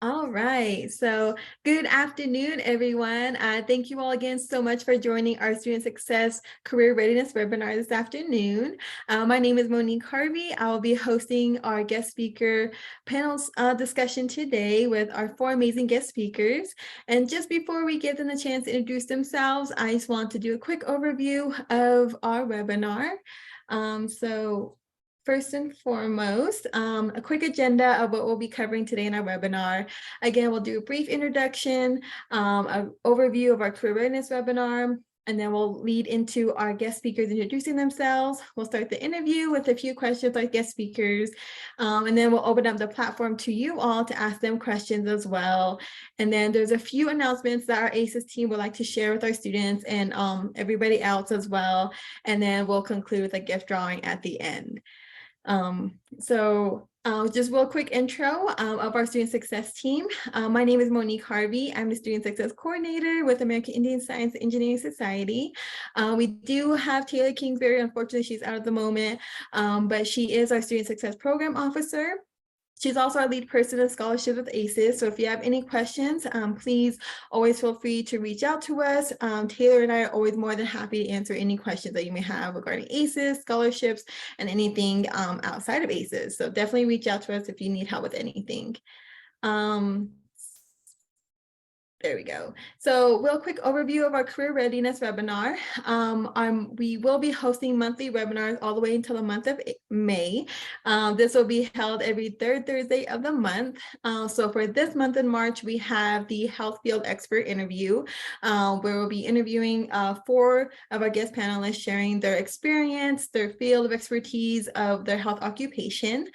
All right, so good afternoon, everyone. Thank you all again so much for joining our Student Success Career Readiness webinar this afternoon. My name is Monique Harvey. I will be hosting our guest speaker panels discussion today with our four amazing guest speakers. And just before we give them a chance to introduce themselves, I just want to do a quick overview of our webinar. First and foremost, a quick agenda of what we'll be covering today in our webinar. Again, we'll do a brief introduction, an overview of our career readiness webinar, and then we'll lead into our guest speakers introducing themselves. We'll start the interview with a few questions by guest speakers, and then we'll open up the platform to you all to ask them questions as well. And then there's a few announcements that our AISES team would like to share with our students and everybody else as well. And then we'll conclude with a gift drawing at the end. Just real quick intro of our Student Success team. My name is Monique Harvey. I'm the Student Success Coordinator with American Indian Science Engineering Society. We do have Taylor Kingsbury. Unfortunately, she's out at the moment, but she is our Student Success Program Officer. She's also our lead person in scholarships with AISES. So if you have any questions, please always feel free to reach out to us. Taylor and I are always more than happy to answer any questions that you may have regarding AISES, scholarships, and anything outside of AISES. So definitely reach out to us if you need help with anything. There we go. So real quick overview of our career readiness webinar. We will be hosting monthly webinars all the way until the month of May. This will be held every third Thursday of the month. So for this month in March, we have the health field expert interview, where we'll be interviewing 4 of our guest panelists sharing their experience, their field of expertise of their health occupation.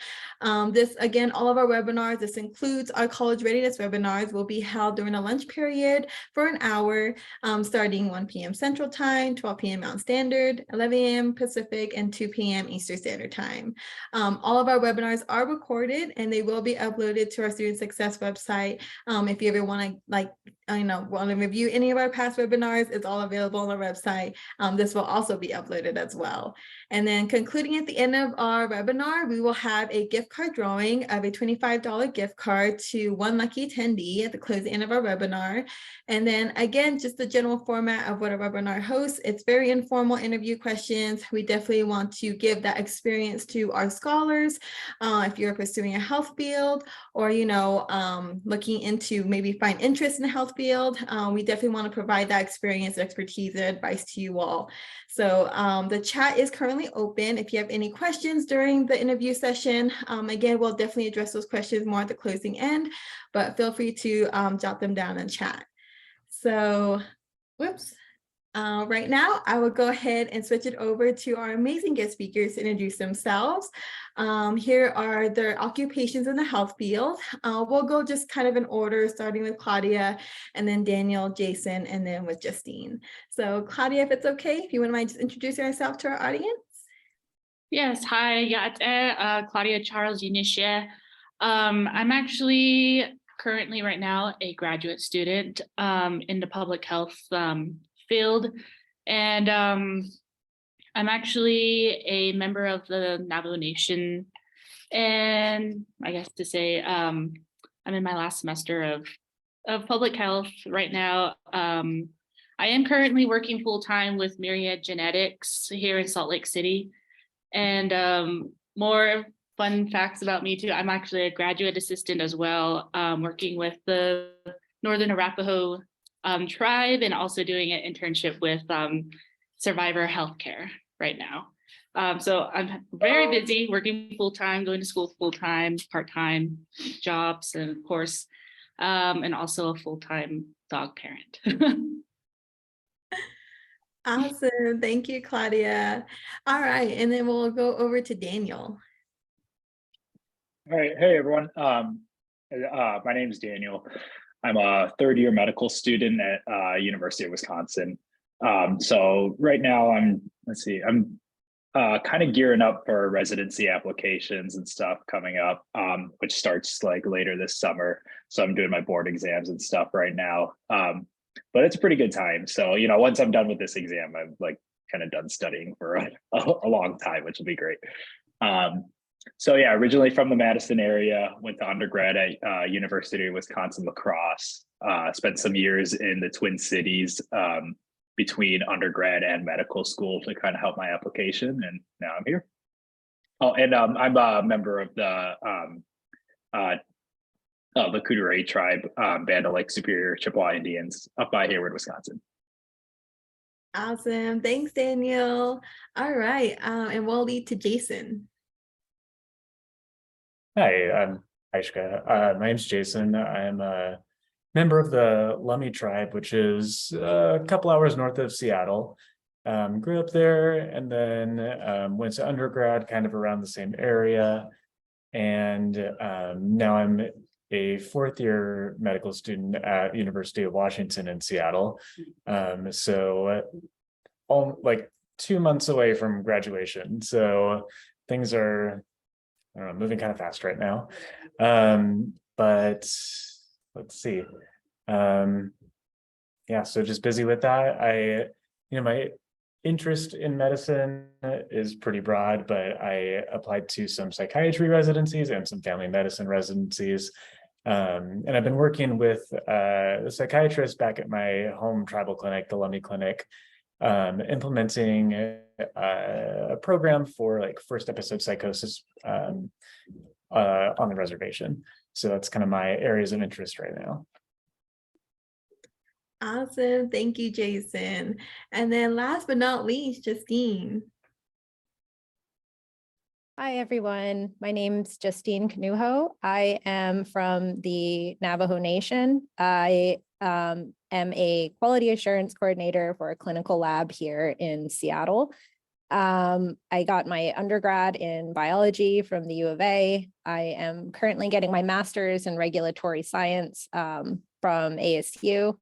This, again, all of our webinars, this includes our college readiness webinars, will be held during a lunch period for an hour, starting 1 p.m. Central Time, 12 p.m. Mountain Standard, 11 a.m. Pacific, and 2 p.m. Eastern Standard Time. All of our webinars are recorded and they will be uploaded to our Student Success website. If you ever want to review any of our past webinars, it's all available on our website. This will also be uploaded as well. And then concluding at the end of our webinar, we will have a gift card drawing of a $25 gift card to one lucky attendee at the close end of our webinar. And then again, just the general format of what a webinar hosts. It's very informal interview questions. We definitely want to give that experience to our scholars. If you're pursuing a health field or, looking into maybe find interest in the health field, we definitely want to provide that experience, expertise, and advice to you all. So the chat is currently open. If you have any questions during the interview session, again, we'll definitely address those questions more at the closing end, but feel free to jot them down in chat. So, right now, I will go ahead and switch it over to our amazing guest speakers to introduce themselves. Here are their occupations in the health field. We'll go just kind of in order, starting with Claudia, and then Daniel, Jason, and then with Justine. So Claudia, if it's okay, if you wouldn't mind just introducing yourself to our audience. Yes, hi, Claudia Charles Unisha. I'm actually currently right now a graduate student in the public health field, and I'm actually a member of the Navajo Nation, and I guess to say I'm in my last semester of public health right now. I am currently working full-time with Myriad Genetics here in Salt Lake City. And more fun facts about me too, I'm actually a graduate assistant as well, working with the Northern Arapaho tribe and also doing an internship with Survivor Healthcare right now. So I'm very busy working full-time, going to school full-time, part-time jobs, and of course, and also a full-time dog parent. Awesome. Thank you, Claudia. All right. And then we'll go over to Daniel. All right. Hey, everyone. My name is Daniel. I'm a third-year medical student at University of Wisconsin. So right now I'm kind of gearing up for residency applications and stuff coming up, which starts like later this summer. So I'm doing my board exams and stuff right now. But it's a pretty good time. So, once I'm done with this exam, I'm like kind of done studying for a long time, which will be great. So yeah, originally from the Madison area, went to undergrad at University of Wisconsin-La Crosse. Spent some years in the Twin Cities between undergrad and medical school to kind of help my application, and now I'm here. Oh, and I'm a member of the Kudure tribe, Band of Lake Superior Chippewa Indians up by Hayward, Wisconsin. Awesome. Thanks, Daniel. All right. And we'll lead to Jason. Hi, I'm Aishka. My name's Jason. I'm a member of the Lummi tribe, which is a couple hours north of Seattle. Grew up there and then went to undergrad kind of around the same area. And now I'm a fourth year medical student at University of Washington in Seattle. So all like 2 months away from graduation. So things are, I don't know, moving kind of fast right now. But let's see. Yeah, so just busy with that. My interest in medicine is pretty broad, but I applied to some psychiatry residencies and some family medicine residencies. And I've been working with a psychiatrist back at my home tribal clinic, the Lummi Clinic, implementing a program for like first episode psychosis on the reservation. So that's kind of my areas of interest right now. Awesome. Thank you, Jason. And then last but not least, Justine. Hi, everyone. My name's Justine Canuho. I am from the Navajo Nation. I am a quality assurance coordinator for a clinical lab here in Seattle. I got my undergrad in biology from the U of A. I am currently getting my master's in regulatory science from ASU.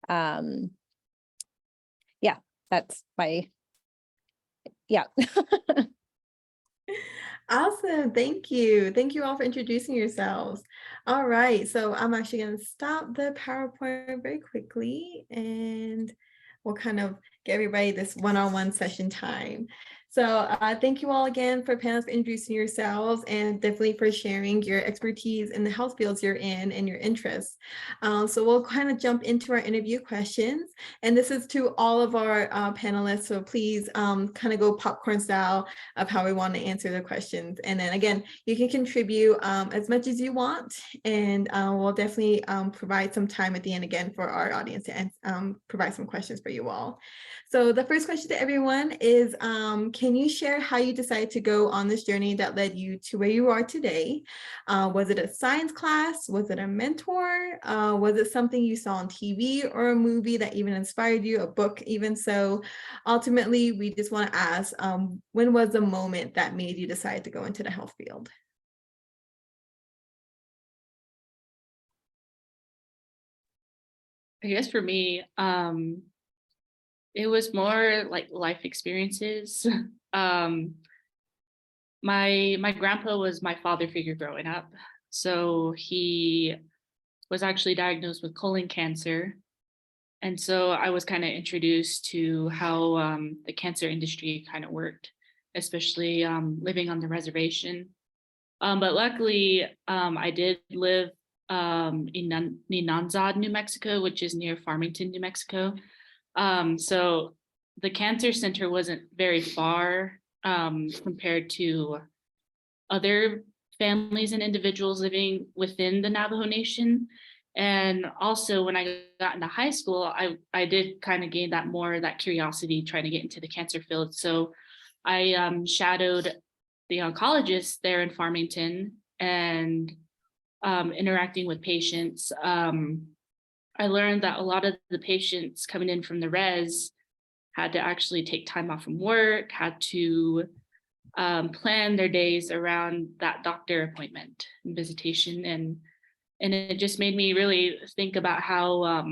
Yeah, that's my, yeah. Awesome. Thank you. Thank you all for introducing yourselves. All right. So I'm actually going to stop the PowerPoint very quickly and we'll kind of get everybody this one-on-one session time. So thank you all again for panelists for introducing yourselves and definitely for sharing your expertise in the health fields you're in and your interests. So we'll kind of jump into our interview questions. And this is to all of our panelists. So please kind of go popcorn style of how we want to answer the questions. And then again, you can contribute as much as you want. And we'll definitely provide some time at the end again for our audience to provide some questions for you all. So the first question to everyone is, can you share how you decided to go on this journey that led you to where you are today? Was it a science class? Was it a mentor? Was it something you saw on TV or a movie that even inspired you, a book even? So ultimately, we just want to ask, when was the moment that made you decide to go into the health field? I guess for me, it was more like life experiences. My grandpa was my father figure growing up. So he was actually diagnosed with colon cancer. And so I was kind of introduced to how the cancer industry kind of worked, especially living on the reservation. But luckily, I did live in Ninanzad, New Mexico, which is near Farmington, New Mexico. So the cancer center wasn't very far compared to other families and individuals living within the Navajo Nation. And also when I got into high school, I did kind of gain that curiosity trying to get into the cancer field. So I shadowed the oncologist there in Farmington and interacting with patients. I learned that a lot of the patients coming in from the res had to actually take time off from work, had to plan their days around that doctor appointment and visitation. And it just made me really think about how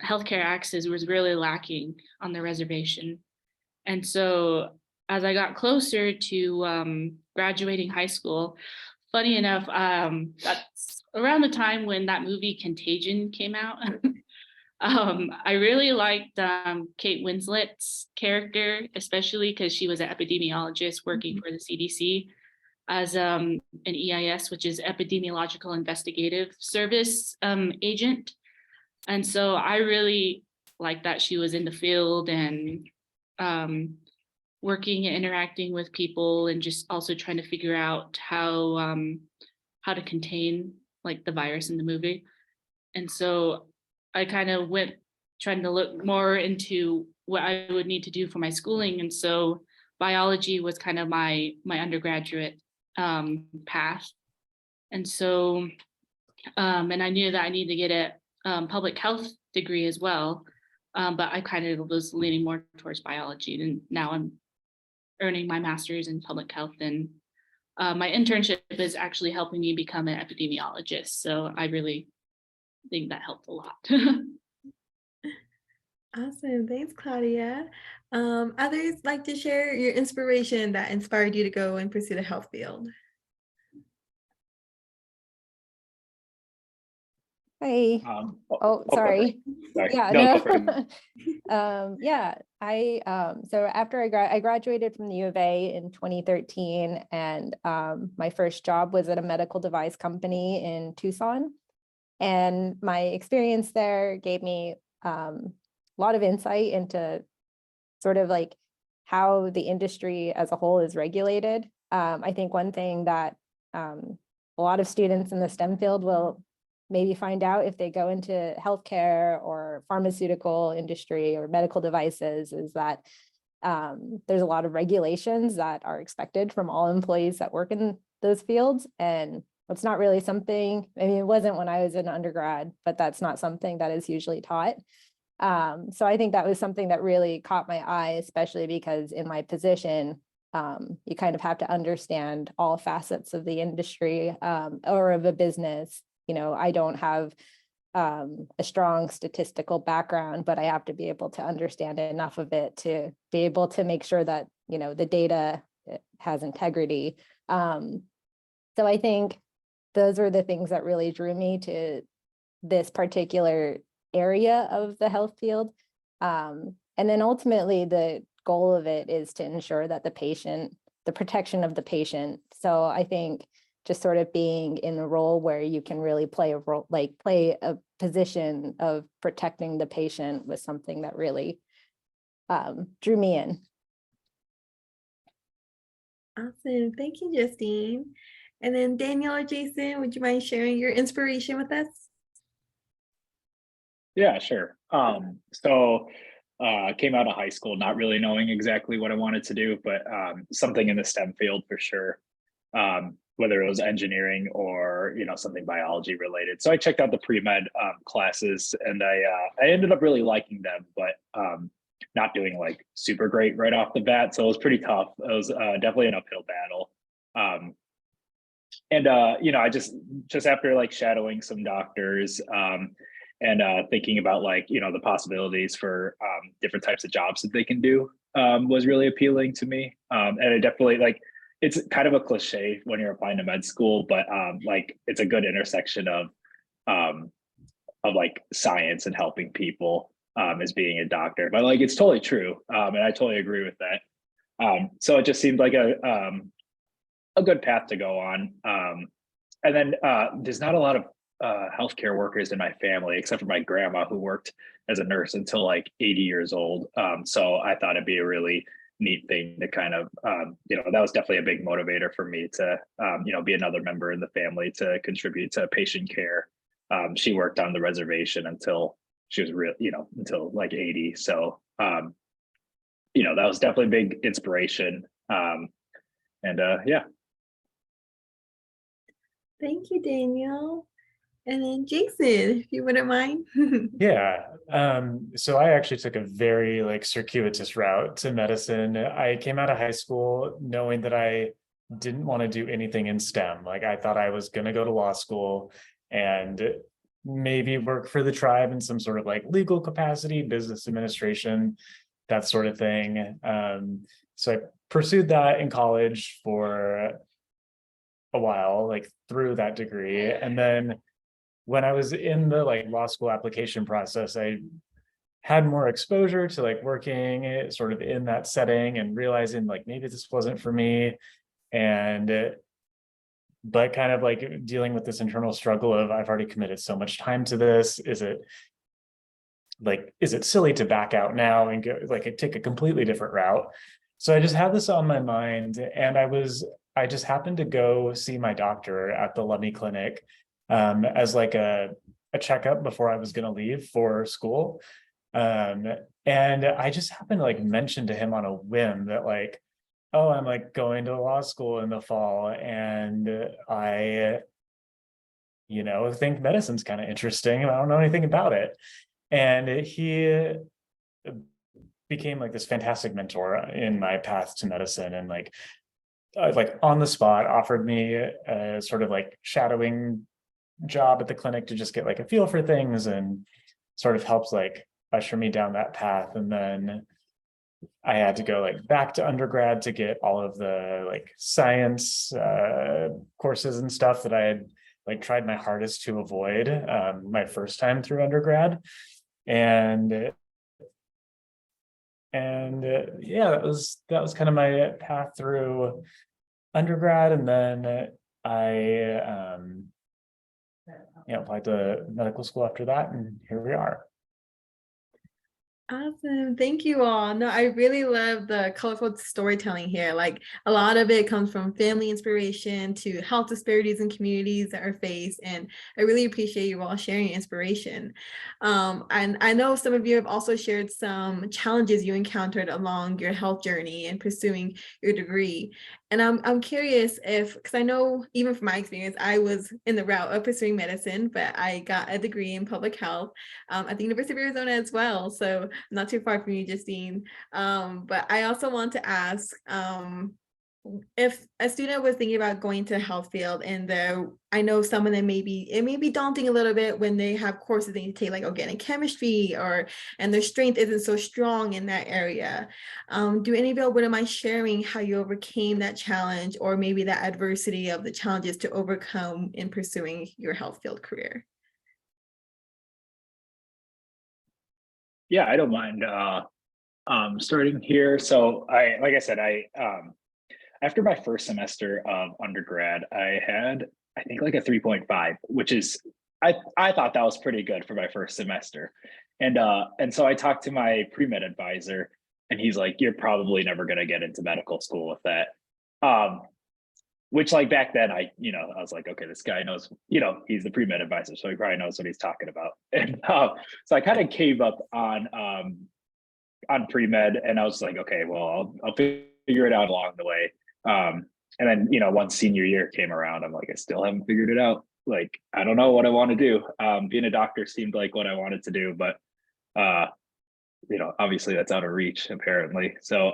healthcare access was really lacking on the reservation. And so as I got closer to graduating high school, funny enough, that's around the time when that movie Contagion came out. I really liked Kate Winslet's character, especially because she was an epidemiologist working for the CDC. as an EIS, which is Epidemiological Investigative Service agent. And so I really like that she was in the field and working and interacting with people, and just also trying to figure out how to contain like the virus in the movie. And so I kind of went trying to look more into what I would need to do for my schooling. And so biology was kind of my undergraduate path. And so, and I knew that I needed to get a public health degree as well. But I kind of was leaning more towards biology, and now I'm earning my master's in public health. And my internship is actually helping me become an epidemiologist. So I really think that helped a lot. Awesome. Thanks, Claudia. Others like to share your inspiration that inspired you to go and pursue the health field? Hi. Oh, sorry. Yeah, No, go for no. Yeah, so after I graduated from the U of A in 2013, and my first job was at a medical device company in Tucson. And my experience there gave me a lot of insight into sort of like how the industry as a whole is regulated. I think one thing that a lot of students in the STEM field will maybe find out if they go into healthcare or pharmaceutical industry or medical devices is that there's a lot of regulations that are expected from all employees that work in those fields. And it's not really something, I mean, it wasn't when I was an undergrad, but that's not something that is usually taught. So I think that was something that really caught my eye, especially because in my position, you kind of have to understand all facets of the industry or of a business. You know, I don't have a strong statistical background, but I have to be able to understand enough of it to be able to make sure that, you know, the data has integrity. So I think those are the things that really drew me to this particular area of the health field. And then ultimately the goal of it is to ensure that the protection of the patient. So I think just sort of being in a role where you can really play a position of protecting the patient was something that really drew me in. Awesome. Thank you, Justine. And then Daniel or Jason, would you mind sharing your inspiration with us? Yeah, sure. So came out of high school not really knowing exactly what I wanted to do, but something in the STEM field for sure. Whether it was engineering or, you know, something biology related. So I checked out the pre-med classes, and I ended up really liking them, but not doing like super great right off the bat. So it was pretty tough. It was definitely an uphill battle. You know, I just after like shadowing some doctors and thinking about like, you know, the possibilities for different types of jobs that they can do was really appealing to me. And it definitely, like, it's kind of a cliche when you're applying to med school, but like it's a good intersection of like science and helping people as being a doctor. But like it's totally true, and I totally agree with that. So it just seemed like a good path to go on. And then there's not a lot of healthcare workers in my family, except for my grandma, who worked as a nurse until like 80 years old. So I thought it'd be a really neat thing to kind of, you know, that was definitely a big motivator for me to, you know, be another member in the family to contribute to patient care. She worked on the reservation until she was real, you know, until like 80. So, you know, that was definitely a big inspiration. Yeah. Thank you, Daniel. And then Jason, if you wouldn't mind. Yeah. So I actually took a very like circuitous route to medicine. I came out of high school knowing that I didn't want to do anything in STEM. Like I thought I was going to go to law school and maybe work for the tribe in some sort of like legal capacity, business administration, that sort of thing. So I pursued that in college for a while, like through that degree. And then when I was in the like law school application process, I had more exposure to like working sort of in that setting and realizing like maybe this wasn't for me. And but kind of like dealing with this internal struggle of I've already committed so much time to this. Is it silly to back out now and go like take a completely different route? So I just had this on my mind, and I just happened to go see my doctor at the Lummi Clinic as like a checkup before I was going to leave for school. And I just happened to like mention to him on a whim that like, oh, I'm like going to law school in the fall, and I, think medicine's kind of interesting, and I don't know anything about it. And he became like this fantastic mentor in my path to medicine, and like on the spot offered me a sort of like shadowing job at the clinic to just get like a feel for things, and sort of helps like usher me down that path. And then I had to go like back to undergrad to get all of the like science courses and stuff that I had like tried my hardest to avoid my first time through undergrad. And yeah, that was kind of my path through undergrad. And then I applied to medical school after that, and here we are. Awesome. Thank you all. No, I really love the colorful storytelling here. Like a lot of it comes from family inspiration to health disparities in communities that are faced. And I really appreciate you all sharing inspiration. And I know some of you have also shared some challenges you encountered along your health journey and pursuing your degree. And I'm curious because I know even from my experience, I was in the route of pursuing medicine, but I got a degree in public health at the University of Arizona as well. So not too far from you, Justine. But I also want to ask if a student was thinking about going to health field, and I know some of them it may be daunting a little bit when they have courses they need to take, like organic chemistry, and their strength isn't so strong in that area. Do any of you wouldn't mind sharing how you overcame that challenge, or maybe that adversity of the challenges to overcome in pursuing your health field career? Yeah, I don't mind starting here. So like I said, after my first semester of undergrad, I had, I think, like a 3.5, which is, I thought that was pretty good for my first semester. And so I talked to my pre-med advisor, and he's like, you're probably never going to get into medical school with that. Which like back then I was like, okay, this guy knows, he's the pre-med advisor, so he probably knows what he's talking about. And so I kind of gave up on pre-med, and I was like, okay, well, I'll figure it out along the way. And then, once senior year came around, I'm like, I still haven't figured it out. Like, I don't know what I want to do. Being a doctor seemed like what I wanted to do, but, obviously that's out of reach apparently. So,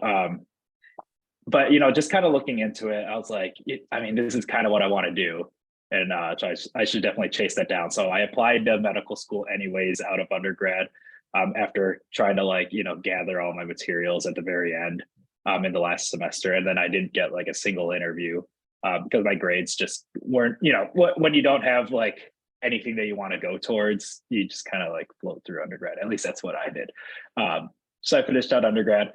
but, just kind of looking into it, I was like, this is kind of what I want to do. And so I should definitely chase that down. So I applied to medical school anyways out of undergrad, after trying to gather all my materials at the very end in the last semester. And then I didn't get like a single interview because my grades just weren't, when you don't have like anything that you want to go towards, you just kind of like float through undergrad. At least that's what I did. So I finished out undergrad,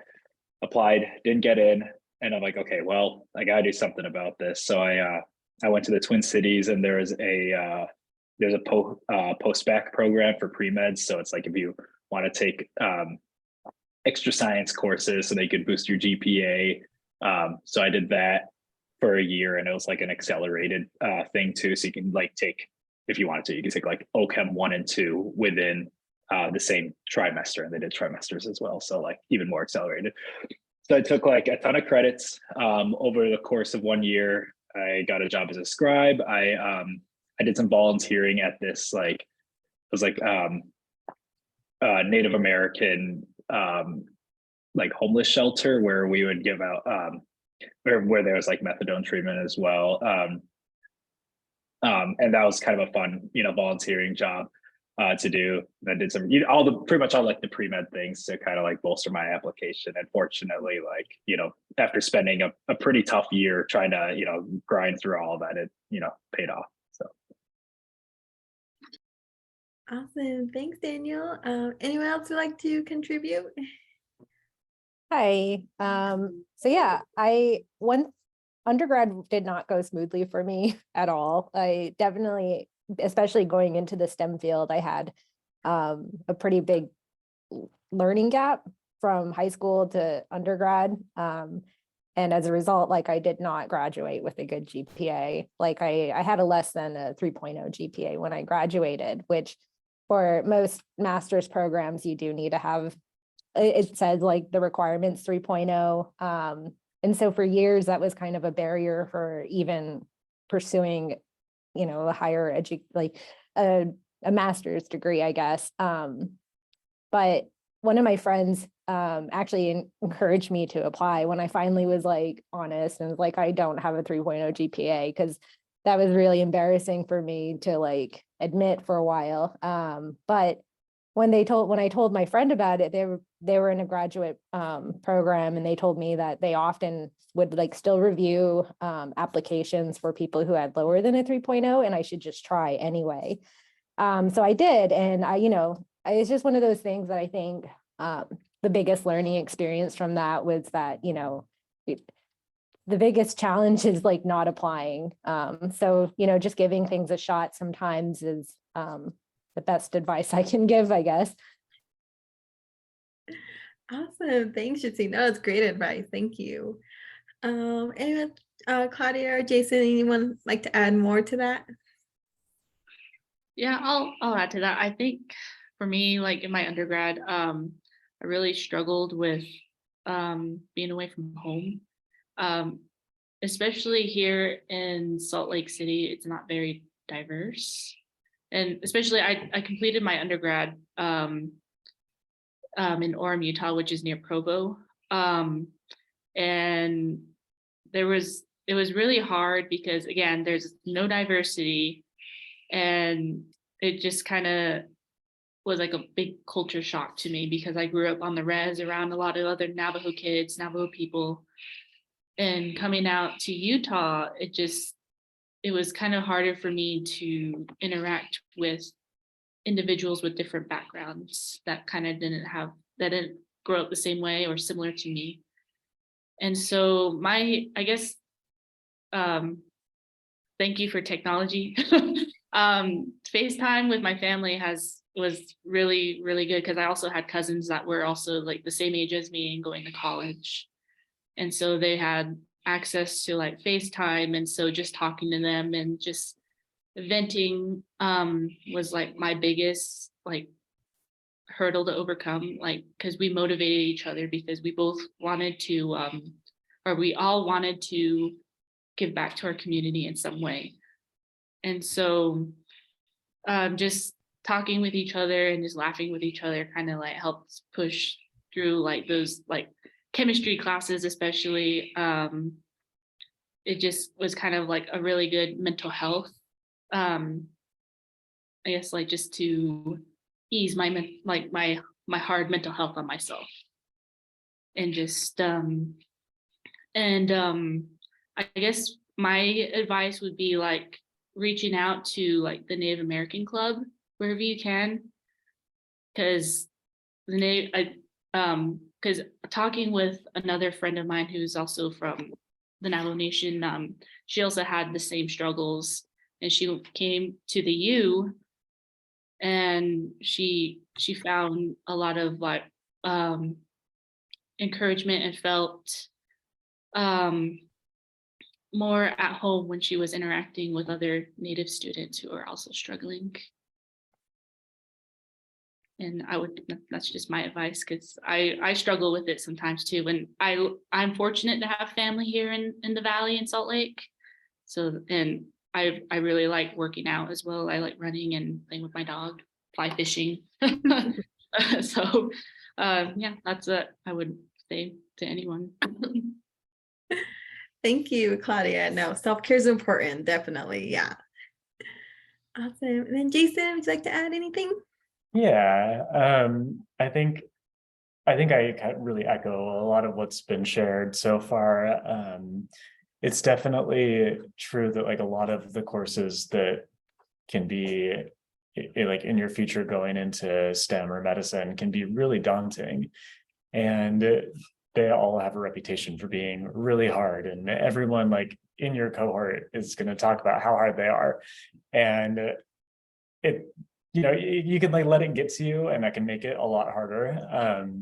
applied, didn't get in. And I'm like, okay, well, I gotta do something about this. So I went to the Twin Cities, and there's a post-bac program for pre-meds. So it's like if you want to take extra science courses so they could boost your GPA. So I did that for a year, and it was like an accelerated thing too. So you can like take, if you wanted to, you can take like OChem 1 and 2 within the same trimester, and they did trimesters as well. So like even more accelerated. So I took like a ton of credits over the course of 1 year. I got a job as a scribe. I did some volunteering at this like, it was like Native American like homeless shelter where we would give out where there was like methadone treatment as well. And that was kind of a fun, volunteering job to do. I did some, pretty much all like the pre-med things to kind of like bolster my application. And fortunately, like, after spending a pretty tough year trying to, grind through all of that, it, paid off. So. Awesome. Thanks, Daniel. Anyone else would like to contribute? Hi. So yeah, undergrad did not go smoothly for me at all. I definitely, especially going into the STEM field, I had a pretty big learning gap from high school to undergrad. And as a result, like I did not graduate with a good GPA. Like I had a less than a 3.0 GPA when I graduated, which for most master's programs, you do need to have, it says like the requirements 3.0. And so for years, that was kind of a barrier for even pursuing, you know, a higher like a master's degree, I guess. But one of my friends actually encouraged me to apply when I finally was like honest and was like, I don't have a 3.0 GPA, because that was really embarrassing for me to like admit for a while. But when I told my friend about it, they were in a graduate program, and they told me that they often would like still review applications for people who had lower than a 3.0, and I should just try anyway. So I did, and it's just one of those things that I think the biggest learning experience from that was that, the biggest challenge is like not applying. So, just giving things a shot sometimes is the best advice I can give, I guess. Awesome. Thanks, Justine. That was great advice. Thank you. Anyone, Claudia or Jason, anyone like to add more to that? Yeah, I'll add to that. I think for me, like in my undergrad, I really struggled with being away from home. Especially here in Salt Lake City, it's not very diverse. And especially I completed my undergrad in Orem, Utah, which is near Provo. And it was really hard because, again, there's no diversity, and it just kind of was like a big culture shock to me because I grew up on the res around a lot of other Navajo kids, Navajo people. And coming out to Utah, it was kind of harder for me to interact with individuals with different backgrounds that kind of didn't grow up the same way or similar to me. And so I guess, thank you for technology. FaceTime with my family was really, really good because I also had cousins that were also like the same age as me and going to college. And so they had access to like FaceTime. And so just talking to them and just venting was like my biggest like hurdle to overcome, like because we motivated each other because we both wanted to or we all wanted to give back to our community in some way. And so just talking with each other and just laughing with each other kind of like helps push through like those like chemistry classes, especially. It just was kind of like a really good mental health, I guess, like just to ease my hard mental health on myself. And just I guess my advice would be like reaching out to like the Native American Club wherever you can, because because talking with another friend of mine who's also from the Navajo Nation, she also had the same struggles, and she came to the U, and she found a lot of like encouragement and felt more at home when she was interacting with other Native students who are also struggling. And that's just my advice, because I struggle with it sometimes too. And I'm fortunate to have family here in the Valley in Salt Lake. So, and I really like working out as well. I like running and playing with my dog, fly fishing. So yeah, that's what I would say to anyone. Thank you, Claudia. No, self-care is important, definitely. Yeah. Awesome. And then Jason, would you like to add anything? Yeah, I think I really echo a lot of what's been shared so far. It's definitely true that like a lot of the courses that can be like in your future going into STEM or medicine can be really daunting. And they all have a reputation for being really hard, and everyone like in your cohort is going to talk about how hard they are. And it, you can like let it get to you, and that can make it a lot harder.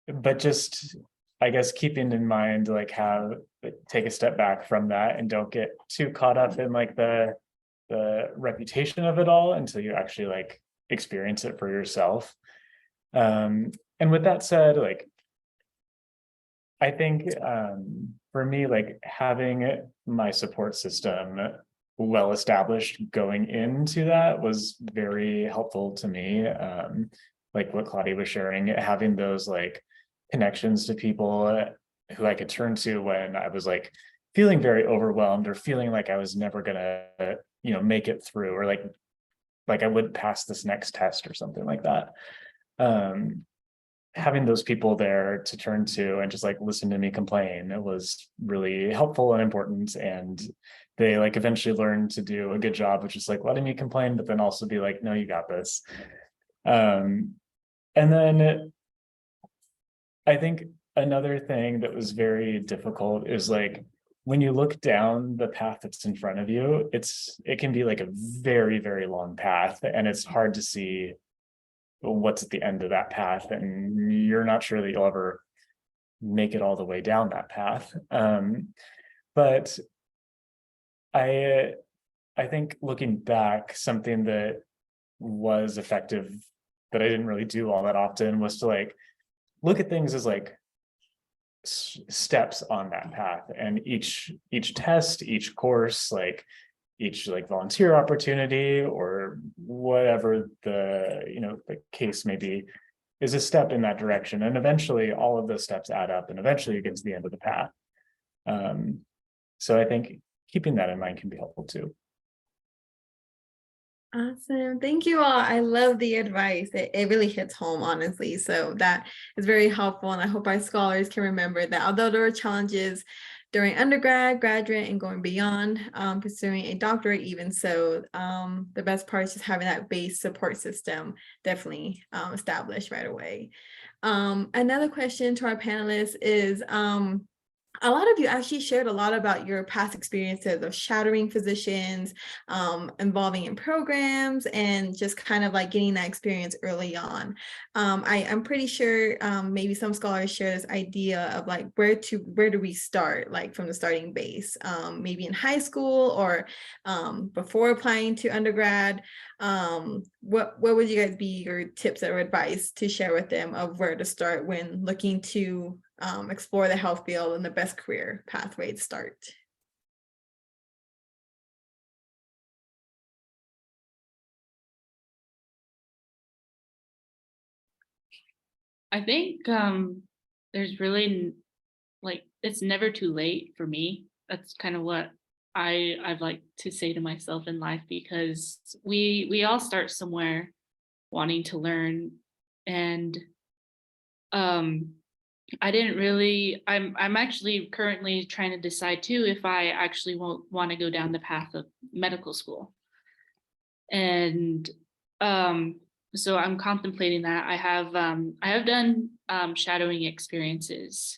But just, I guess, keeping in mind like how take a step back from that and don't get too caught up in like the reputation of it all until you actually like experience it for yourself. And with that said, like I think for me, like having my support system well established going into that was very helpful to me. Like what Claudia was sharing, having those like connections to people who I could turn to when I was like feeling very overwhelmed or feeling like I was never gonna, make it through, or like I wouldn't pass this next test or something like that. Having those people there to turn to and just like listen to me complain, it was really helpful and important. And they like eventually learned to do a good job, which is like letting me complain, but then also be like, no, you got this. And then I think another thing that was very difficult is like when you look down the path that's in front of you, it can be like a very, very long path, and it's hard to see what's at the end of that path, and you're not sure that you'll ever make it all the way down that path. But I think looking back, something that was effective that I didn't really do all that often was to like look at things as like steps on that path, and each test, each course, like each like volunteer opportunity or whatever the case may be, is a step in that direction. And eventually all of those steps add up, and eventually you get to the end of the path. So I think keeping that in mind can be helpful too. Awesome. Thank you all. I love the advice. It really hits home, honestly. So that is very helpful. And I hope our scholars can remember that although there are challenges during undergrad, graduate, and going beyond, pursuing a doctorate, even so, the best part is just having that base support system definitely established right away. Another question to our panelists is, a lot of you actually shared a lot about your past experiences of shadowing physicians, involving in programs, and just kind of like getting that experience early on. I'm pretty sure maybe some scholars share this idea of like where do we start, like from the starting base, maybe in high school or before applying to undergrad. What would you guys be your tips or advice to share with them of where to start when looking to explore the health field and the best career pathway to start? I think there's really like it's never too late for me. That's kind of what I'd like to say to myself in life, because we all start somewhere wanting to learn. And I didn't really, I'm actually currently trying to decide too if I actually won't want to go down the path of medical school. And so I'm contemplating that. I have done shadowing experiences,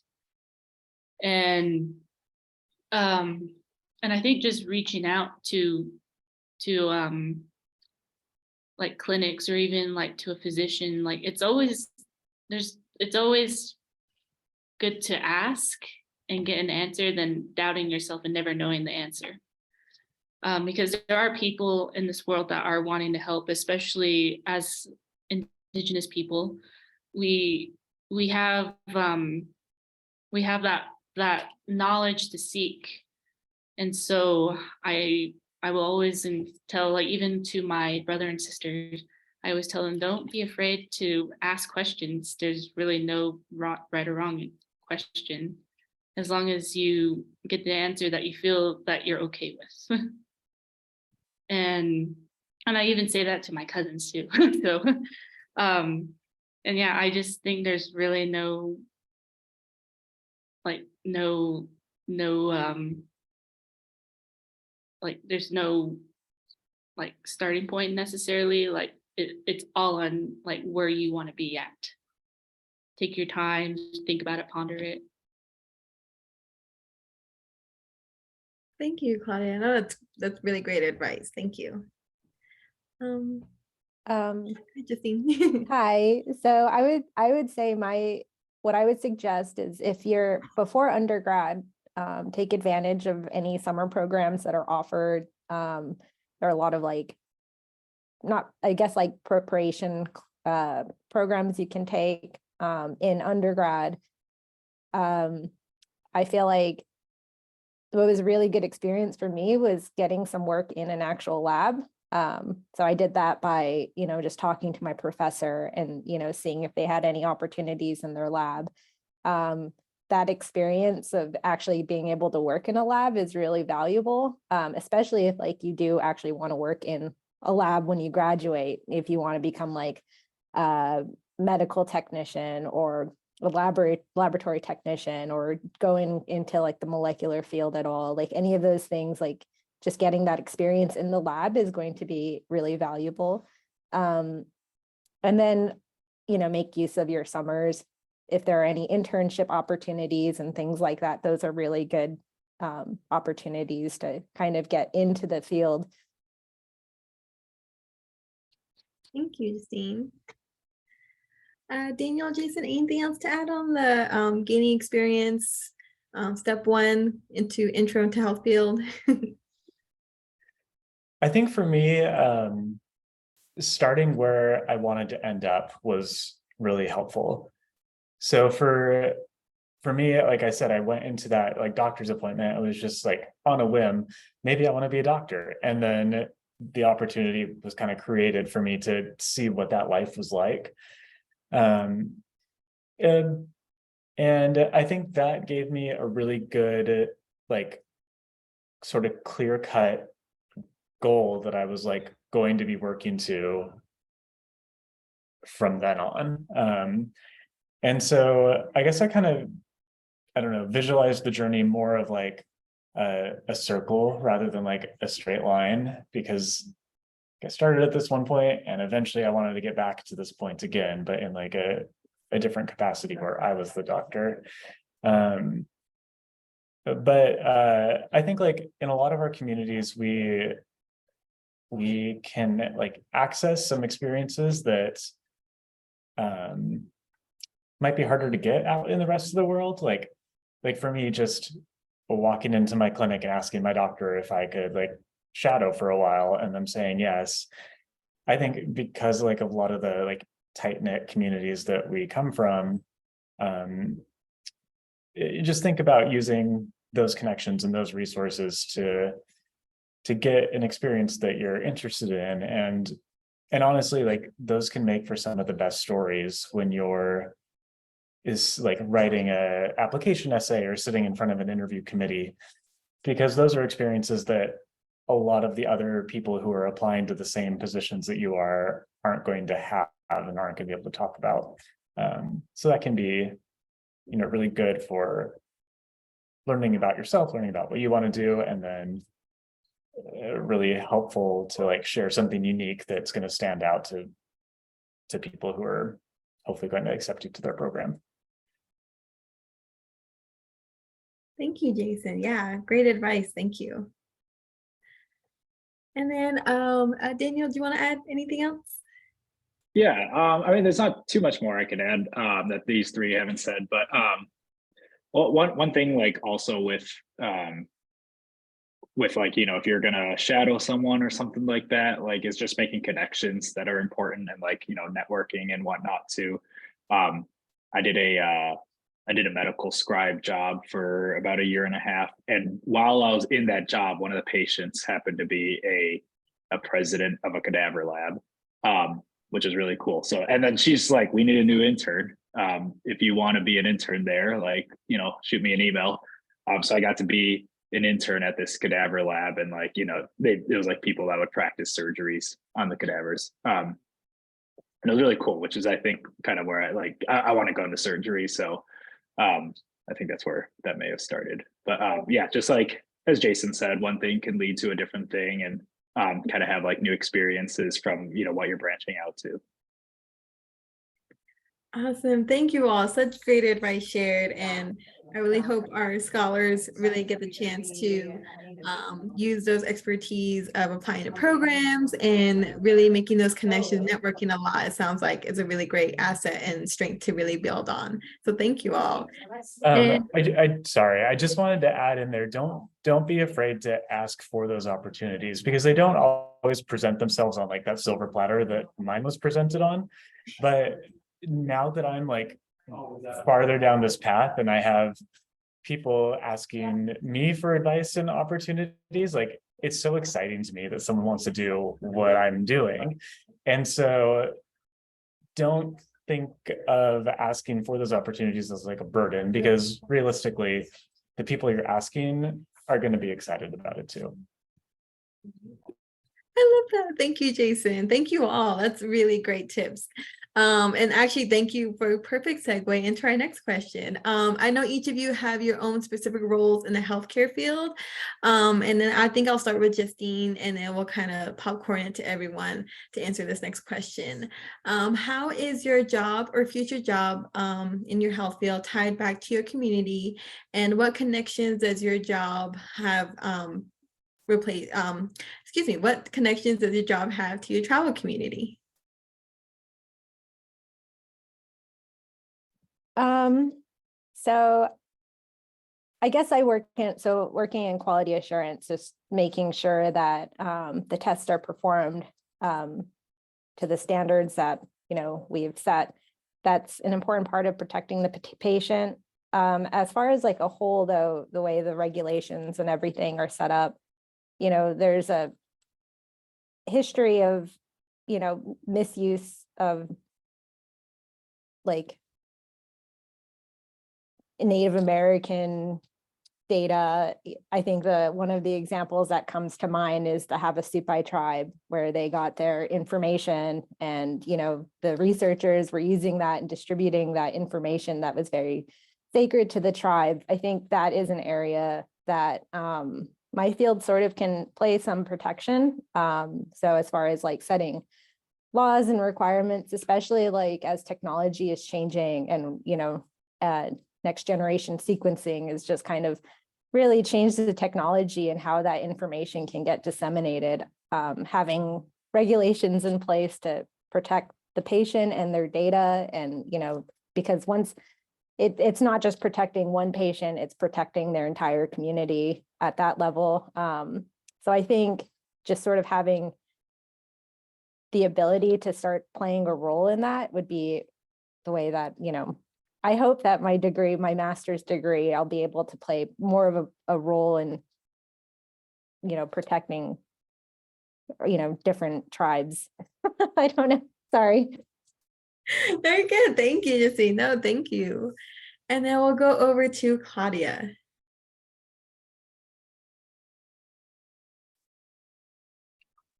and I think just reaching out to like clinics or even like to a physician, like it's always good to ask and get an answer than doubting yourself and never knowing the answer. Because there are people in this world that are wanting to help, especially as Indigenous people. We have that knowledge to seek, and so I will always tell, like even to my brother and sisters, I always tell them, don't be afraid to ask questions. There's really no right or wrong question, as long as you get the answer that you feel that you're okay with. and I even say that to my cousins too. So and yeah, I just think there's really no there's no like starting point necessarily. Like it's all on like where you want to be at. take your time, think about it, ponder it. Thank you, Claudia. No, that's really great advice. Thank you. Justine. Hi. So I would say what I would suggest is if you're before undergrad, take advantage of any summer programs that are offered. There are a lot of like, not, I guess, like preparation programs you can take in undergrad. I feel like what was a really good experience for me was getting some work in an actual lab. So I did that by, just talking to my professor and, seeing if they had any opportunities in their lab. That experience of actually being able to work in a lab is really valuable, especially if like you do actually want to work in a lab when you graduate, if you want to become like a medical technician or a laboratory technician or going into like the molecular field at all, like any of those things, like just getting that experience in the lab is going to be really valuable. And then, make use of your summers. If there are any internship opportunities and things like that, those are really good opportunities to kind of get into the field. Thank you, Justine. Daniel, Jason, anything else to add on the gaining experience, step 1 into intro to health field? I think for me, starting where I wanted to end up was really helpful. So for me, like I said, I went into that like doctor's appointment. It was just like on a whim, maybe I want to be a doctor. And then the opportunity was kind of created for me to see what that life was like. And I think that gave me a really good, like, sort of clear-cut goal that I was like going to be working to from then on. And so I guess I kind of, I don't know, visualized the journey more of like a circle rather than like a straight line, because I started at this one point and eventually I wanted to get back to this point again, but in like a different capacity where I was the doctor. But I think like in a lot of our communities, we can like access some experiences that might be harder to get out in the rest of the world. Like for me, just walking into my clinic and asking my doctor if I could like shadow for a while and them saying yes. I think because like a lot of the like tight-knit communities that we come from, just think about using those connections and those resources to get an experience that you're interested in. And honestly, like those can make for some of the best stories when you're like writing a application essay or sitting in front of an interview committee, because those are experiences that a lot of the other people who are applying to the same positions that you aren't going to have and aren't going to be able to talk about. So that can be, really good for learning about yourself, learning about what you want to do, and then really helpful to like share something unique that's going to stand out to people who are hopefully going to accept you to their program. Thank you, Jason. Yeah, great advice. Thank you. And then Daniel, do you want to add anything else? Yeah, I mean, there's not too much more I can add that these three haven't said, but well, one thing like also with like, if you're gonna shadow someone or something like that, like is just making connections that are important and like, networking and whatnot too. I did a medical scribe job for about 1.5 years, and while I was in that job, one of the patients happened to be a president of a cadaver lab, which is really cool. So, and then she's like, "We need a new intern. If you want to be an intern there, like, shoot me an email." So I got to be an intern at this cadaver lab, and like, it was like people that would practice surgeries on the cadavers. And it was really cool, which is, I think, kind of where I want to go into surgery. So I think that's where that may have started. But yeah, just like as Jason said, one thing can lead to a different thing, and kind of have like new experiences from what you're branching out to. Awesome. Thank you all. Such great advice shared. And I really hope our scholars really get the chance to use those expertise of applying to programs and really making those connections, networking a lot. It sounds like it's a really great asset and strength to really build on. So thank you all. And Sorry, I just wanted to add in there, don't be afraid to ask for those opportunities because they don't always present themselves on like that silver platter that mine was presented on. But now that I'm like farther down this path and I have people asking me for advice and opportunities, like it's so exciting to me that someone wants to do what I'm doing. And so don't think of asking for those opportunities as like a burden, because realistically, the people you're asking are going to be excited about it too. I love that. Thank you, Jason. Thank you all. That's really great tips. And actually, thank you for a perfect segue into our next question. I know each of you have your own specific roles in the healthcare field. And then I think I'll start with Justine, and then we'll kind of popcorn it to everyone to answer this next question. How is your job or future job in your health field tied back to your community? And what connections does your job have what connections does your job have to your travel community? So I guess working in quality assurance is making sure that the tests are performed to the standards that we've set. That's an important part of protecting the patient. As far as like a whole, though, the way the regulations and everything are set up, there's a history of misuse of like Native American data. I think one of the examples that comes to mind is the Havasupai tribe, where they got their information and the researchers were using that and distributing that information that was very sacred to the tribe. I think that is an area that my field sort of can play some protection. So as far as like setting laws and requirements, especially like as technology is changing and next generation sequencing is just kind of really changed the technology and how that information can get disseminated. Having regulations in place to protect the patient and their data, and because once it's not just protecting one patient, it's protecting their entire community at that level. So I think just sort of having the ability to start playing a role in that would be the way that, I hope that my master's degree, I'll be able to play more of a role in, protecting, different tribes. I don't know. Sorry. Very good. Thank you, Justine. No, thank you. And then we'll go over to Claudia.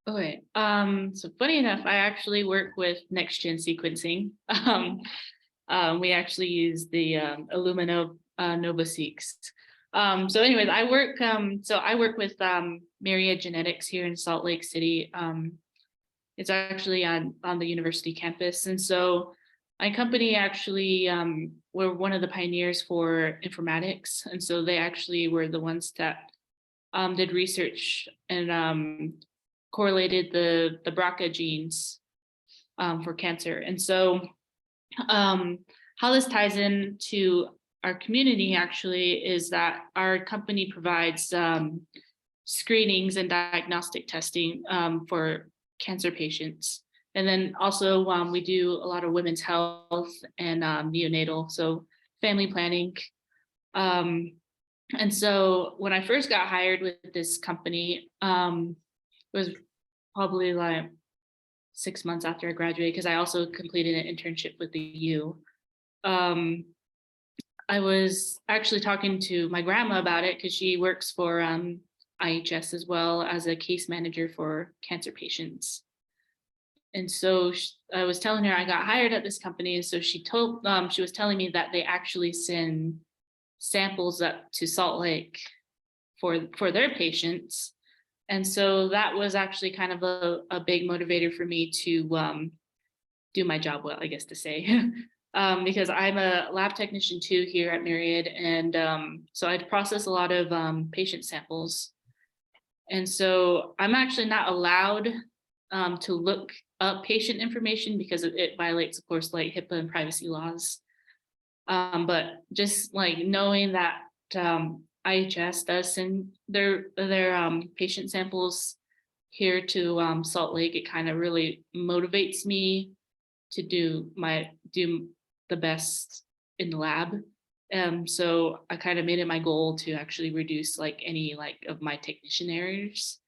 Okay, so funny enough, I actually work with next-gen sequencing. We actually use the Illumina NovaSeq. So anyways, I work with Myriad Genetics here in Salt Lake City. It's actually on the university campus. And so my company actually were one of the pioneers for informatics. And so they actually were the ones that did research and correlated the BRCA genes for cancer. And so how this ties into our community actually is that our company provides screenings and diagnostic testing for cancer patients. And then also we do a lot of women's health and neonatal, so family planning. And so when I first got hired with this company, it was probably like 6 months after I graduated, because I also completed an internship with the U. I was actually talking to my grandma about it because she works for AISES as well as a case manager for cancer patients. And so I was telling her I got hired at this company. And so she was telling me that they actually send samples up to Salt Lake for their patients. And so that was actually kind of a big motivator for me to do my job well, I guess to say. because I'm a lab technician too here at Myriad. And so I process a lot of patient samples. And so I'm actually not allowed to look up patient information because it violates, of course, like HIPAA and privacy laws. But just like knowing that IHS does send their patient samples here to Salt Lake, it kind of really motivates me to do the best in the lab. So I kind of made it my goal to actually reduce like any like of my technician errors.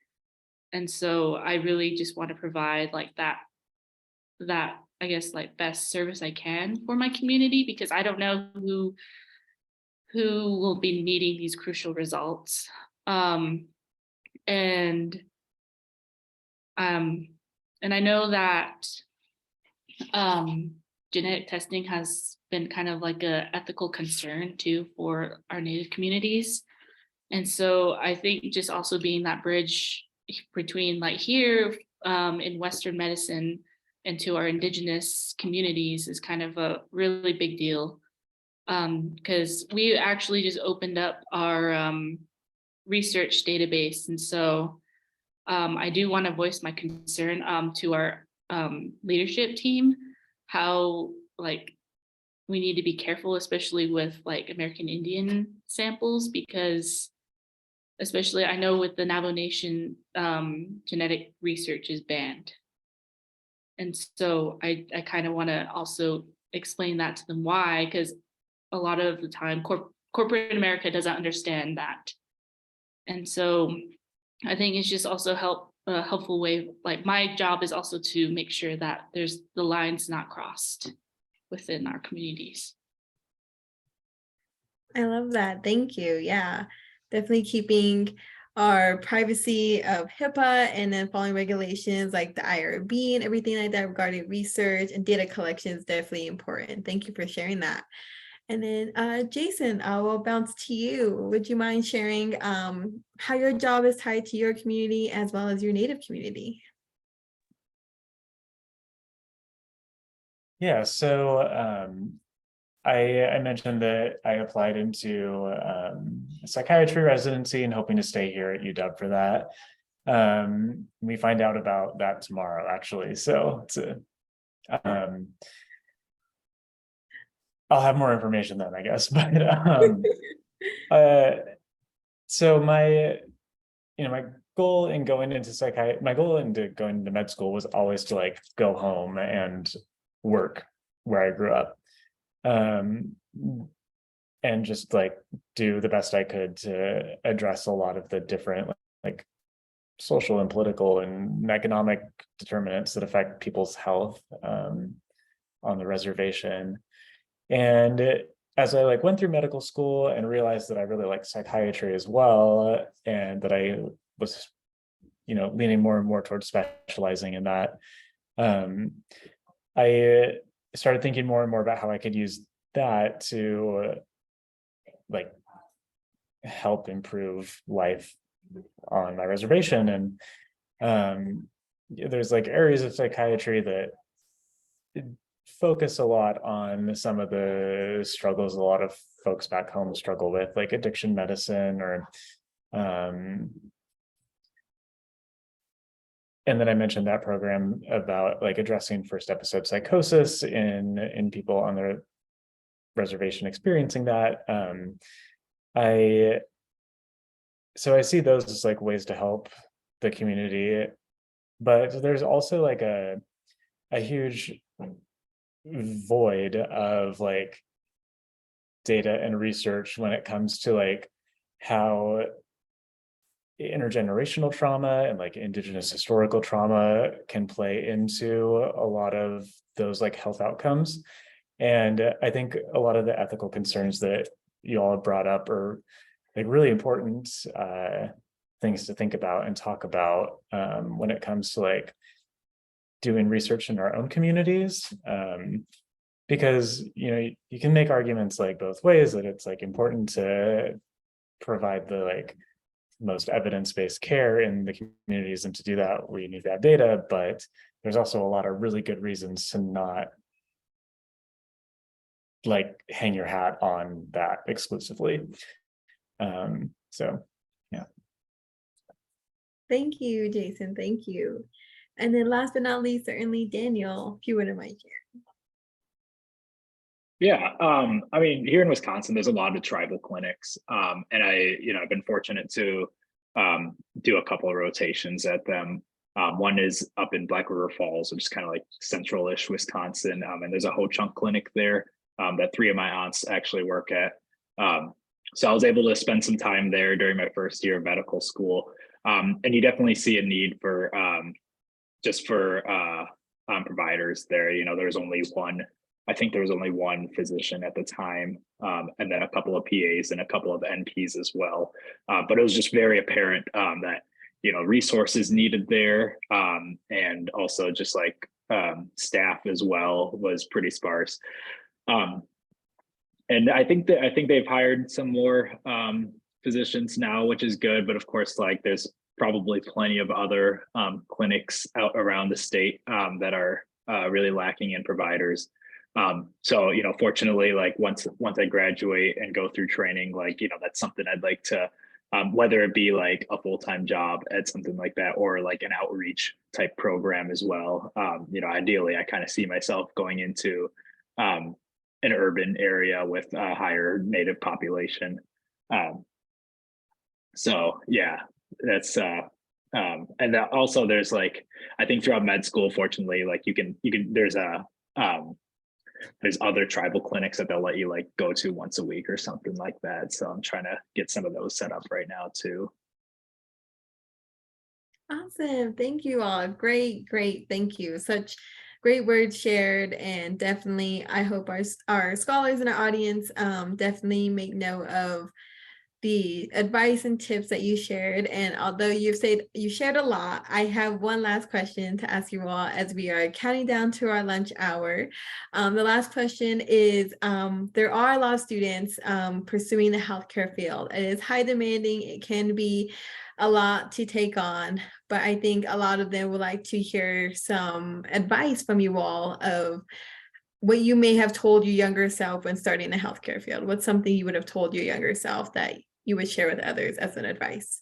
And so I really just want to provide like that I guess like best service I can for my community, because I don't know who will be needing these crucial results. And I know that genetic testing has been kind of like a ethical concern too for our Native communities. And so I think just also being that bridge between like here in Western medicine and to our Indigenous communities is kind of a really big deal. Because we actually just opened up our research database. And so I do want to voice my concern to our leadership team, how like we need to be careful, especially with like American Indian samples, because especially I know with the Navajo Nation, genetic research is banned. And so I kind of want to also explain that to them why, because a lot of the time corporate America doesn't understand that. And so I think it's just also a helpful way, like my job is also to make sure that there's the lines not crossed within our communities. I love that. Thank you. Yeah, definitely keeping our privacy of HIPAA and then following regulations like the IRB and everything like that regarding research and data collection is definitely important. Thank you for sharing that. And then Jason, I will bounce to you. Would you mind sharing how your job is tied to your community as well as your Native community? Yeah, so I mentioned that I applied into a psychiatry residency and hoping to stay here at UW for that. We find out about that tomorrow, actually. So it's I'll have more information then, I guess. But so my goal in going into going into med school was always to like go home and work where I grew up. And just like do the best I could to address a lot of the different like social and political and economic determinants that affect people's health on the reservation. And as I like went through medical school and realized that I really like psychiatry as well, and that I was, leaning more and more towards specializing in that, I started thinking more and more about how I could use that to like help improve life on my reservation. And there's like areas of psychiatry that focus a lot on some of the struggles a lot of folks back home struggle with, like addiction medicine or and then I mentioned that program about like addressing first episode psychosis in people on their reservation experiencing that. I see those as like ways to help the community, but there's also like a huge void of like data and research when it comes to like how intergenerational trauma and like Indigenous historical trauma can play into a lot of those like health outcomes. And I think a lot of the ethical concerns that you all brought up are like really important things to think about and talk about when it comes to like doing research in our own communities. Because you can make arguments like both ways, that it's like important to provide the like most evidence-based care in the communities, and to do that we need that data, but there's also a lot of really good reasons to not like hang your hat on that exclusively. So yeah. Thank you, Jason. Thank you. And then last but not least, certainly Daniel, if you wouldn't mind sharing. Yeah, I mean, here in Wisconsin, there's a lot of tribal clinics, and I've been fortunate to do a couple of rotations at them. One is up in Black River Falls, which is kind of like central-ish Wisconsin, and there's a Ho-Chunk clinic there that 3 of my aunts actually work at. So I was able to spend some time there during my first year of medical school, and you definitely see a need for just for providers there. There's only one. I think there was only one physician at the time, and then a couple of PAs and a couple of NPs as well. But it was just very apparent that, resources needed there, and also just like staff as well was pretty sparse. And I think they've hired some more physicians now, which is good. But of course, like there's probably plenty of other clinics out around the state that are really lacking in providers. So, fortunately, like once I graduate and go through training, like, that's something I'd like to, whether it be like a full-time job at something like that, or like an outreach type program as well. Ideally, I kind of see myself going into an urban area with a higher native population. So yeah, that's, and also there's like, I think throughout med school, fortunately, like there's other tribal clinics that they'll let you like go to once a week or something like that. So I'm trying to get some of those set up right now too. Awesome. Thank you all. Great. Thank you. Such great words shared. And definitely, I hope our scholars in our audience definitely make note of the advice and tips that you shared. And although you shared a lot, I have one last question to ask you all as we are counting down to our lunch hour. The last question is, there are a lot of students pursuing the healthcare field. It is high demanding. It can be a lot to take on, but I think a lot of them would like to hear some advice from you all of what you may have told your younger self when starting the healthcare field. What's something you would have told your younger self that you would share with others as an advice?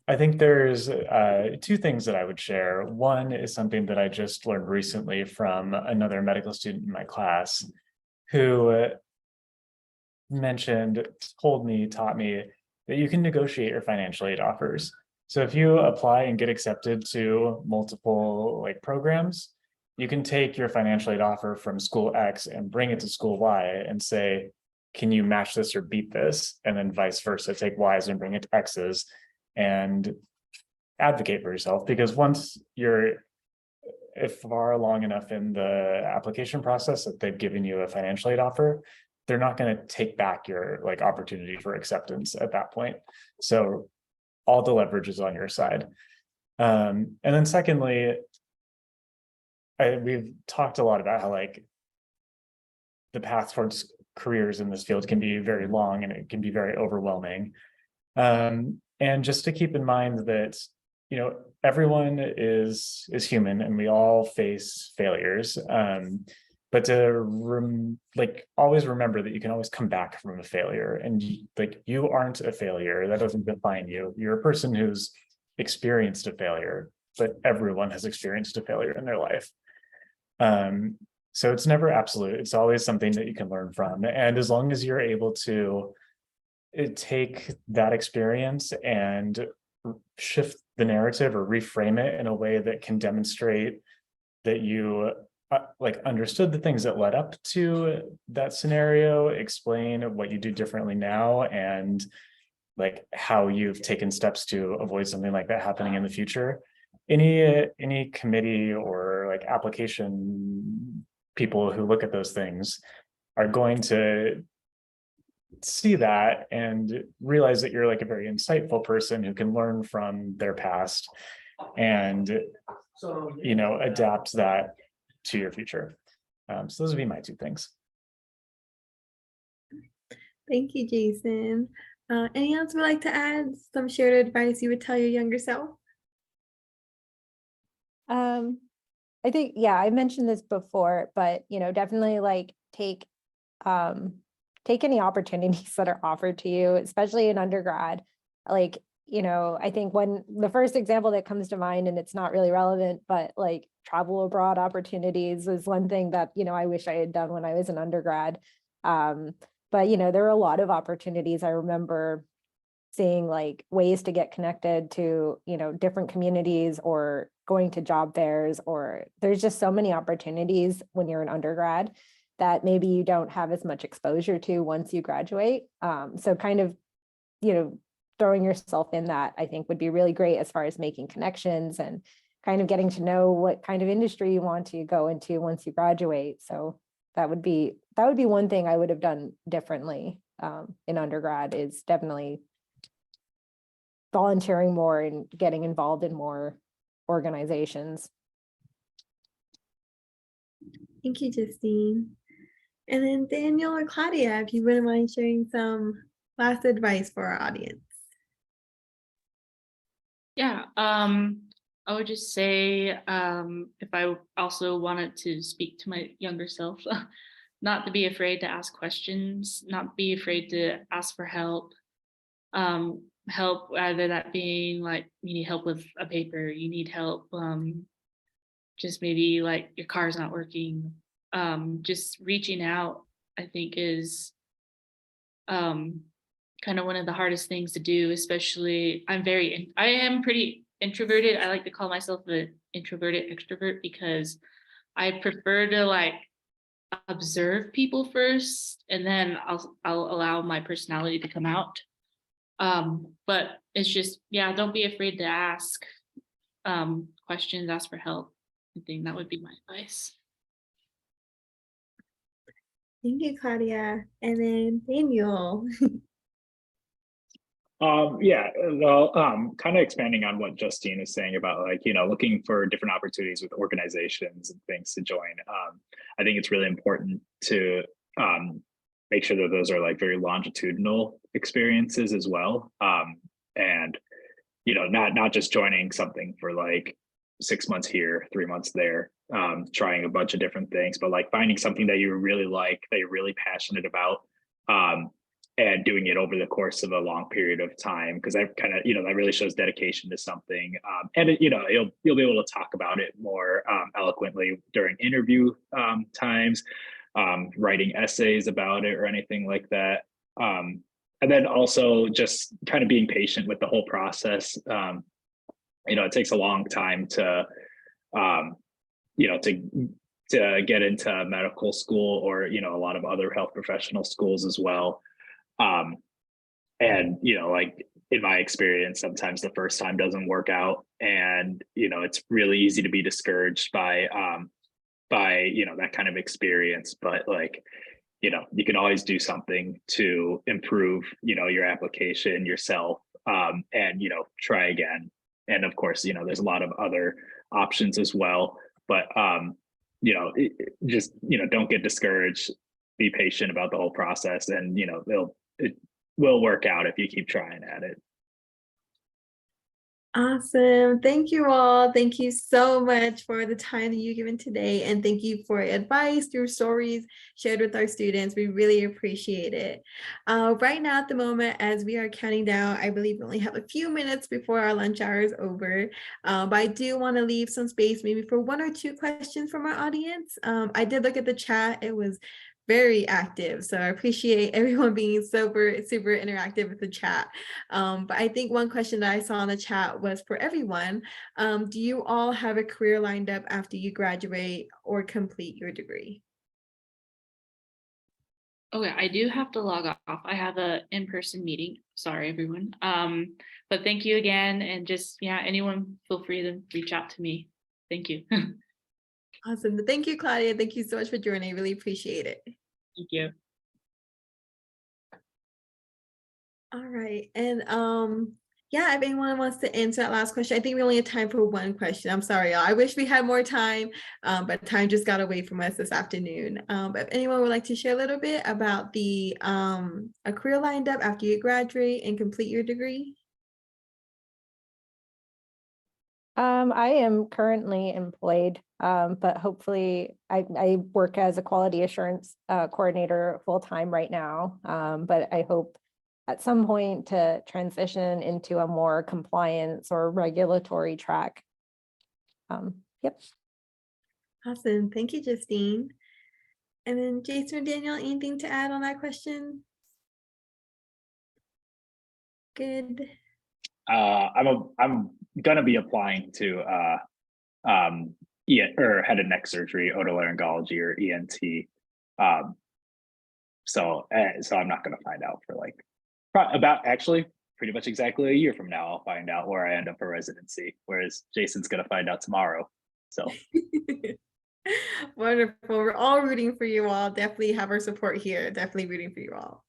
I think there's 2 things that I would share. One is something that I just learned recently from another medical student in my class who taught me that you can negotiate your financial aid offers. So if you apply and get accepted to multiple like programs, you can take your financial aid offer from school X and bring it to school Y and say, can you match this or beat this? And then vice versa, take Y's and bring it to X's and advocate for yourself. Because once you're far long enough in the application process that they've given you a financial aid offer, they're not going to take back your like opportunity for acceptance at that point. So all the leverage is on your side. And then secondly, we've talked a lot about how like the path towards careers in this field can be very long and it can be very overwhelming. And just to keep in mind that, everyone is human and we all face failures. But to always remember that you can always come back from a failure, and you aren't a failure. That doesn't define you. You're a person who's experienced a failure, but everyone has experienced a failure in their life. So it's never absolute. It's always something that you can learn from. And as long as you're able to take that experience and shift the narrative or reframe it in a way that can demonstrate that you understood the things that led up to that scenario, explain what you do differently now, and like how you've taken steps to avoid something like that happening in the future. Any committee or like application people who look at those things are going to see that and realize that you're like a very insightful person who can learn from their past and adapt that to your future. So those would be my 2 things. Thank you, Jason. Anything else would like to add? Some shared advice you would tell your younger self? I think, yeah, I mentioned this before, but definitely like take any opportunities that are offered to you, especially in undergrad. Like, I think when the first example that comes to mind, and it's not really relevant, but like travel abroad opportunities was one thing that, I wish I had done when I was an undergrad. But there were a lot of opportunities. I remember seeing like ways to get connected to, different communities, or going to job fairs, or there's just so many opportunities when you're an undergrad that maybe you don't have as much exposure to once you graduate. So kind of, throwing yourself in that, I think would be really great as far as making connections and kind of getting to know what kind of industry you want to go into once you graduate. So that would be one thing I would have done differently in undergrad, is definitely volunteering more and getting involved in more organizations. Thank you, Justine. And then Daniel or Claudia, if you wouldn't mind sharing some last advice for our audience. Yeah, I would just say, if I also wanted to speak to my younger self, not to be afraid to ask questions, not be afraid to ask for help. Help, either that being like you need help with a paper, you need help, just maybe like your car's not working. Just reaching out, I think, is kind of one of the hardest things to do, especially I am pretty introverted. I like to call myself an introverted extrovert because I prefer to like observe people first, and then I'll allow my personality to come out. But it's just, yeah, don't be afraid to ask questions, ask for help. I think that would be my advice. Thank you, Claudia. And then Daniel. Yeah, well, kind of expanding on what Justine is saying about like, looking for different opportunities with organizations and things to join. I think it's really important to make sure that those are like very longitudinal experiences as well. And, not just joining something for like 6 months here, 3 months there, trying a bunch of different things, but like finding something that you really like, that you're really passionate about. And doing it over the course of a long period of time, because that kind of, that really shows dedication to something. And you'll be able to talk about it more eloquently during interview times, writing essays about it or anything like that. And then also just kind of being patient with the whole process. It takes a long time to to get into medical school, or a lot of other health professional schools as well. And like in my experience, sometimes the first time doesn't work out, and it's really easy to be discouraged by that kind of experience. But like, you can always do something to improve your application yourself, and try again. And of course, there's a lot of other options as well, but just don't get discouraged, be patient about the whole process, and it will work out if you keep trying at it. Awesome. Thank you all. Thank you so much for the time that you've given today. And thank you for advice through stories shared with our students. We really appreciate it. Right now at the moment, as we are counting down, I believe we only have a few minutes before our lunch hour is over. But I do want to leave some space maybe for 1 or 2 questions from our audience. I did look at the chat. It was very active. So I appreciate everyone being super interactive with the chat. But I think one question that I saw in the chat was for everyone. Do you all have a career lined up after you graduate or complete your degree? Okay, I do have to log off. I have a in-person meeting. Sorry, everyone. But thank you again. And just, yeah, anyone feel free to reach out to me. Thank you. Awesome. Thank you, Claudia. Thank you so much for joining. I really appreciate it. Thank you. All right. And Yeah, if anyone wants to answer that last question, I think we only have time for one question. I'm sorry, y'all. I wish we had more time, but time just got away from us this afternoon. But if anyone would like to share a little bit about the a career lined up after you graduate and complete your degree. I am currently employed, but hopefully I work as a quality assurance coordinator full-time right now. But I hope at some point to transition into a more compliance or regulatory track. Yep. Awesome. Thank you, Justine. And then Jason or Daniel, anything to add on that question? Good. I'm gonna be applying to head and neck surgery, otolaryngology, or ENT. So I'm not gonna find out for like about actually pretty much exactly a year from now. I'll find out where I end up for residency, whereas Jason's gonna find out tomorrow. So Wonderful. We're all rooting for you all. Definitely have our support here. Definitely rooting for you all.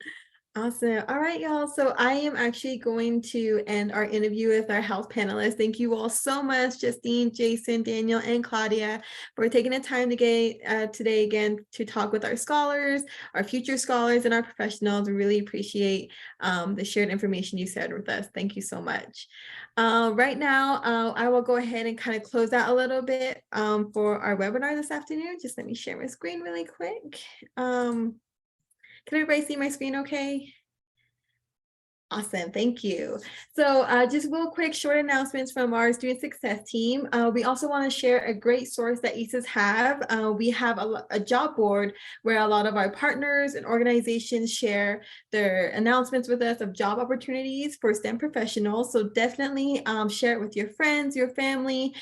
Awesome. All right, y'all. So I am actually going to end our interview with our health panelists. Thank you all so much, Justine, Jason, Daniel, and Claudia, for taking the time to get today again to talk with our scholars, our future scholars, and our professionals. We really appreciate the shared information you shared with us. Thank you so much. Right now, I will go ahead and kind of close out a little bit for our webinar this afternoon. Just let me share my screen really quick. Can everybody see my screen okay? Awesome, thank you. So just real quick, short announcements from our student success team. We also want to share a great source that AISES have. We have a job board where a lot of our partners and organizations share their announcements with us of job opportunities for STEM professionals. So definitely share it with your friends, your family,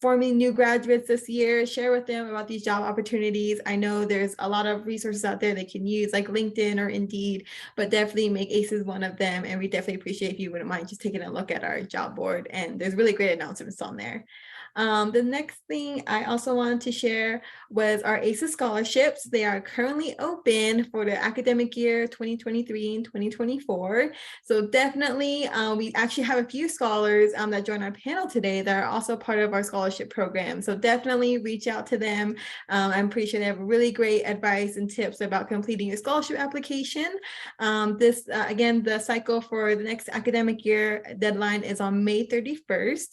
forming new graduates this year, share with them about these job opportunities. I know there's a lot of resources out there they can use, like LinkedIn or Indeed, but definitely make AISES one of them. And we definitely appreciate if you wouldn't mind just taking a look at our job board. And there's really great announcements on there. The next thing I also wanted to share was our AISES scholarships. They are currently open for the academic year 2023 and 2024. So definitely, we actually have a few scholars that joined our panel today that are also part of our scholarship program. So definitely reach out to them. I'm pretty sure they have really great advice and tips about completing your scholarship application. Again, the cycle for the next academic year deadline is on May 31st.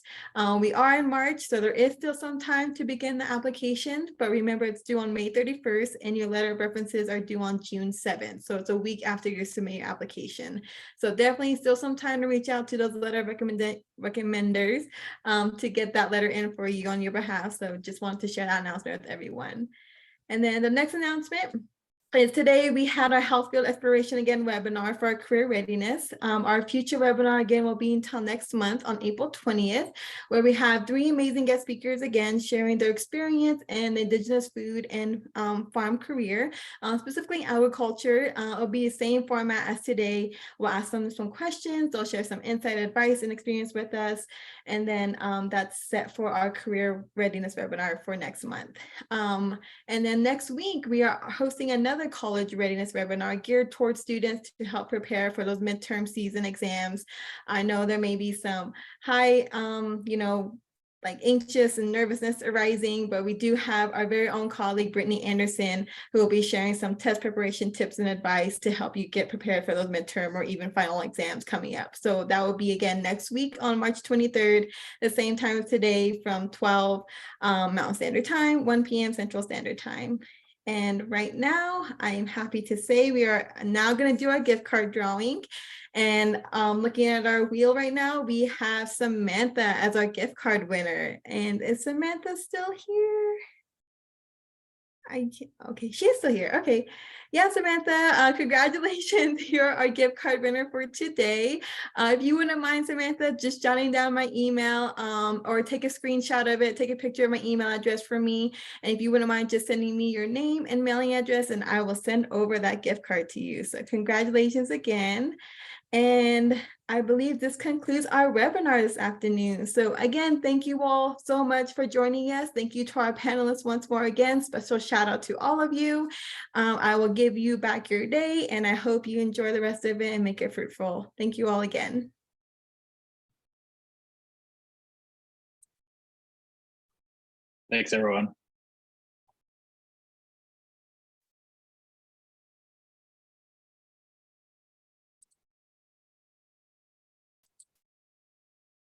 We are in March, so there is still some time to begin the application, but remember it's due on May 31st and your letter of references are due on June 7th. So it's a week after you submit your application. So definitely still some time to reach out to those letter of recommenders to get that letter in for you on your behalf. So just wanted to share that announcement with everyone. And then the next announcement is today we had our Health Field Exploration Again webinar for our career readiness. Our future webinar again will be until next month on April 20th, where we have 3 amazing guest speakers again sharing their experience in the Indigenous food and farm career, specifically agriculture. It'll be the same format as today. We'll ask them some questions, they'll share some insight, advice, and experience with us. And then that's set for our career readiness webinar for next month. And then next week, we are hosting another college readiness webinar geared towards students to help prepare for those midterm season exams. I know there may be some high, like anxious and nervousness arising, but we do have our very own colleague, Brittany Anderson, who will be sharing some test preparation tips and advice to help you get prepared for those midterm or even final exams coming up. So that will be again next week on March 23rd, the same time as today from 12 Mountain Standard Time, 1 p.m. Central Standard Time. And right now, I am happy to say we are now going to do our gift card drawing. And looking at our wheel right now, we have Samantha as our gift card winner. And is Samantha still here? Okay, she's still here. Okay. Yeah, Samantha, congratulations. You're our gift card winner for today. If you wouldn't mind, Samantha, just jotting down my email or take a screenshot of it, take a picture of my email address for me. And if you wouldn't mind just sending me your name and mailing address, and I will send over that gift card to you. So congratulations again. And I believe this concludes our webinar this afternoon. So again, thank you all so much for joining us. Thank you to our panelists once more again. Special shout out to all of you. I will give you back your day and I hope you enjoy the rest of it and make it fruitful. Thank you all again. Thanks, everyone.